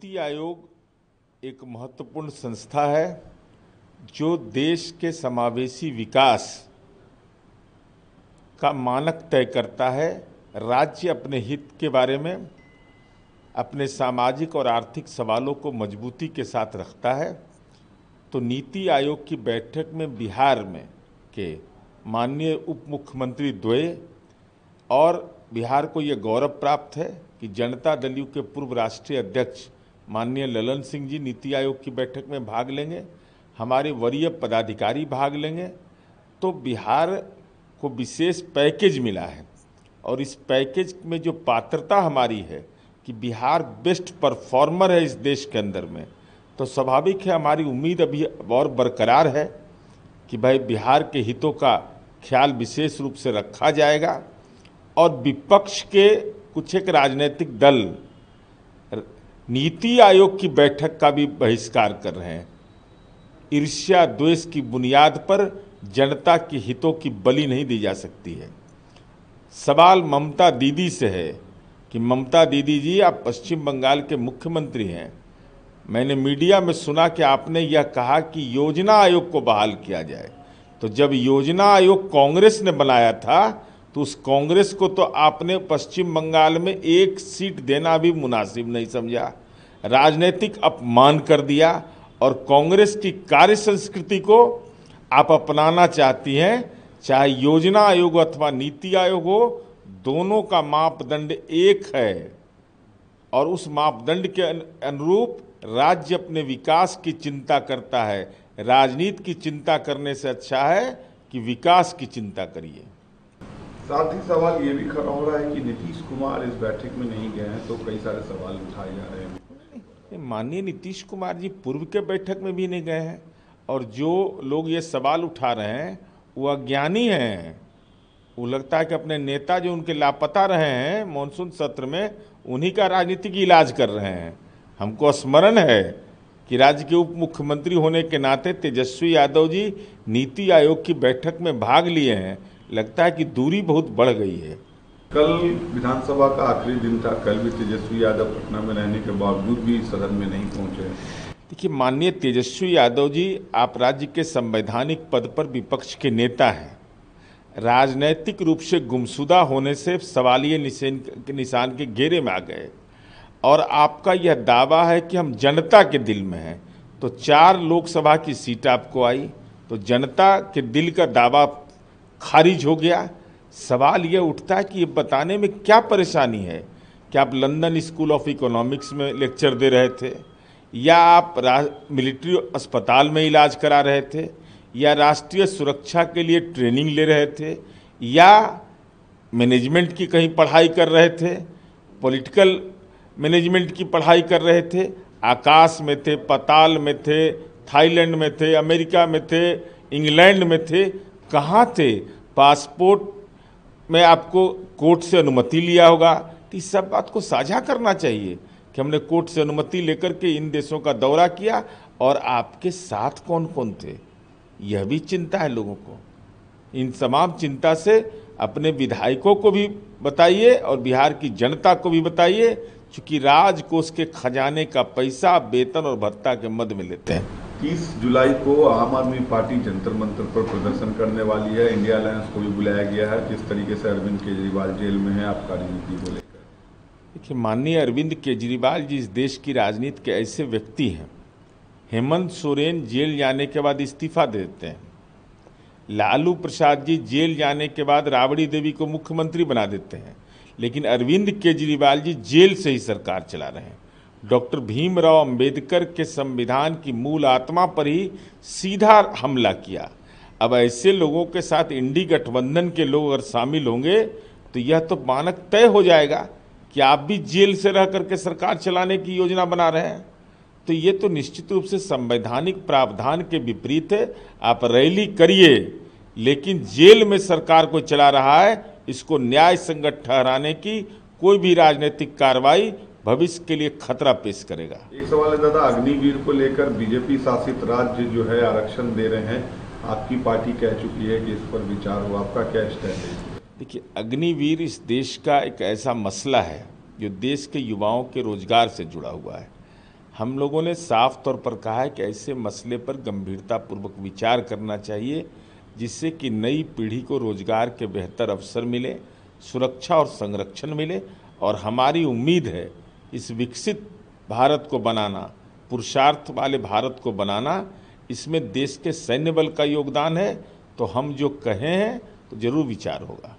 नीति आयोग एक महत्वपूर्ण संस्था है जो देश के समावेशी विकास का मानक तय करता है। राज्य अपने हित के बारे में अपने सामाजिक और आर्थिक सवालों को मजबूती के साथ रखता है। तो नीति आयोग की बैठक में बिहार में के माननीय उप मुख्यमंत्री द्वय और बिहार को ये गौरव प्राप्त है कि जनता दल यू के पूर्व राष्ट्रीय अध्यक्ष माननीय ललन सिंह जी नीति आयोग की बैठक में भाग लेंगे, हमारे वरीय पदाधिकारी भाग लेंगे। तो बिहार को विशेष पैकेज मिला है और इस पैकेज में जो पात्रता हमारी है कि बिहार बेस्ट परफॉर्मर है इस देश के अंदर में, तो स्वाभाविक है हमारी उम्मीद अभी और बरकरार है कि भाई बिहार के हितों का ख्याल विशेष रूप से रखा जाएगा। और विपक्ष के कुछ एक राजनीतिक दल नीति आयोग की बैठक का भी बहिष्कार कर रहे हैं। ईर्ष्या द्वेष की बुनियाद पर जनता के हितों की बलि नहीं दी जा सकती है। सवाल ममता दीदी से है कि ममता दीदी जी, आप पश्चिम बंगाल के मुख्यमंत्री हैं। मैंने मीडिया में सुना कि आपने यह कहा कि योजना आयोग को बहाल किया जाए। तो जब योजना आयोग कांग्रेस ने बनाया था तो उस कांग्रेस को तो आपने पश्चिम बंगाल में एक सीट देना भी मुनासिब नहीं समझा, राजनीतिक अपमान कर दिया और कांग्रेस की कार्य संस्कृति को आप अपनाना चाहती हैं। चाहे योजना आयोग अथवा नीति आयोग हो, दोनों का मापदंड एक है और उस मापदंड के अनुरूप राज्य अपने विकास की चिंता करता है। राजनीति की चिंता करने से अच्छा है कि विकास की चिंता करिए। साथ ही सवाल ये भी खड़ा हो रहा है कि नीतीश कुमार इस बैठक में नहीं गए हैं, तो कई सारे सवाल उठाए जा रहे हैं। माननीय नीतीश कुमार जी पूर्व के बैठक में भी नहीं गए हैं और जो लोग ये सवाल उठा रहे हैं वो अज्ञानी हैं। वो लगता है कि अपने नेता जो उनके लापता रहे हैं मानसून सत्र में, उन्हीं का राजनीतिक इलाज कर रहे हैं। हमको स्मरण है कि राज्य के उप मुख्यमंत्री होने के नाते तेजस्वी यादव जी नीति आयोग की बैठक में भाग लिए हैं। लगता है कि दूरी बहुत बढ़ गई है। कल विधानसभा का आखिरी दिन था, कल भी तेजस्वी यादव पटना में रहने के बावजूद भी सदन में नहीं पहुंचे। देखिए माननीय तेजस्वी यादव जी, आप राज्य के संवैधानिक पद पर विपक्ष के नेता हैं। राजनैतिक रूप से गुमशुदा होने से सवालिया निशान के घेरे में आ गए और आपका यह दावा है कि हम जनता के दिल में हैं। तो 4 लोकसभा की सीट आपको आई, तो जनता के दिल का दावा खारिज हो गया। सवाल यह उठता है कि ये बताने में क्या परेशानी है कि आप लंदन स्कूल ऑफ इकोनॉमिक्स में लेक्चर दे रहे थे, या आप मिलिट्री अस्पताल में इलाज करा रहे थे, या राष्ट्रीय सुरक्षा के लिए ट्रेनिंग ले रहे थे, या मैनेजमेंट की कहीं पढ़ाई कर रहे थे, पॉलिटिकल मैनेजमेंट की पढ़ाई कर रहे थे, आकाश में थे, पाताल में थे, थाईलैंड में थे, अमेरिका में थे, इंग्लैंड में थे, कहाँ थे? पासपोर्ट में आपको कोर्ट से अनुमति लिया होगा। तो इस सब बात को साझा करना चाहिए कि हमने कोर्ट से अनुमति लेकर के इन देशों का दौरा किया और आपके साथ कौन कौन थे, यह भी चिंता है लोगों को। इन तमाम चिंता से अपने विधायकों को भी बताइए और बिहार की जनता को भी बताइए, चूँकि राजकोष के खजाने का पैसा वेतन और भत्ता के मद में लेते हैं। 30 जुलाई को आम आदमी पार्टी जंतर मंतर पर प्रदर्शन करने वाली है। इंडिया अलायंस को भी बुलाया गया है। जिस तरीके से अरविंद केजरीवाल जेल में है, आपका राजनीति को लेकर? देखिए माननीय अरविंद केजरीवाल जी इस देश की राजनीति के ऐसे व्यक्ति हैं। हेमंत सोरेन जेल जाने के बाद इस्तीफा दे देते हैं, लालू प्रसाद जी जेल जाने के बाद राबड़ी देवी को मुख्यमंत्री बना देते हैं, लेकिन अरविंद केजरीवाल जी जेल से ही सरकार चला रहे हैं। डॉक्टर भीमराव अंबेडकर के संविधान की मूल आत्मा पर ही सीधा हमला किया। अब ऐसे लोगों के साथ इंडी गठबंधन के लोग अगर शामिल होंगे तो यह तो मानक तय हो जाएगा कि आप भी जेल से रह करके सरकार चलाने की योजना बना रहे हैं। तो ये तो निश्चित रूप से संवैधानिक प्रावधान के विपरीत है। आप रैली करिए, लेकिन जेल में सरकार को चला रहा है, इसको न्याय संगत ठहराने की कोई भी राजनीतिक कार्रवाई भविष्य के लिए खतरा पेश करेगा। एक सवाल है दादा, अग्निवीर को लेकर बीजेपी शासित राज्य जो है आरक्षण दे रहे हैं, आपकी पार्टी कह चुकी है कि इस पर विचार हो, आपका क्या स्टैंड है? देखिए अग्निवीर इस देश का एक ऐसा मसला है जो देश के युवाओं के रोजगार से जुड़ा हुआ है। हम लोगों ने साफ तौर पर कहा है कि ऐसे मसले पर गंभीरतापूर्वक विचार करना चाहिए, जिससे कि नई पीढ़ी को रोजगार के बेहतर अवसर मिले, सुरक्षा और संरक्षण मिले। और हमारी उम्मीद है इस विकसित भारत को बनाना, पुरुषार्थ वाले भारत को बनाना, इसमें देश के सैन्य बल का योगदान है। तो हम जो कहे हैं तो जरूर विचार होगा।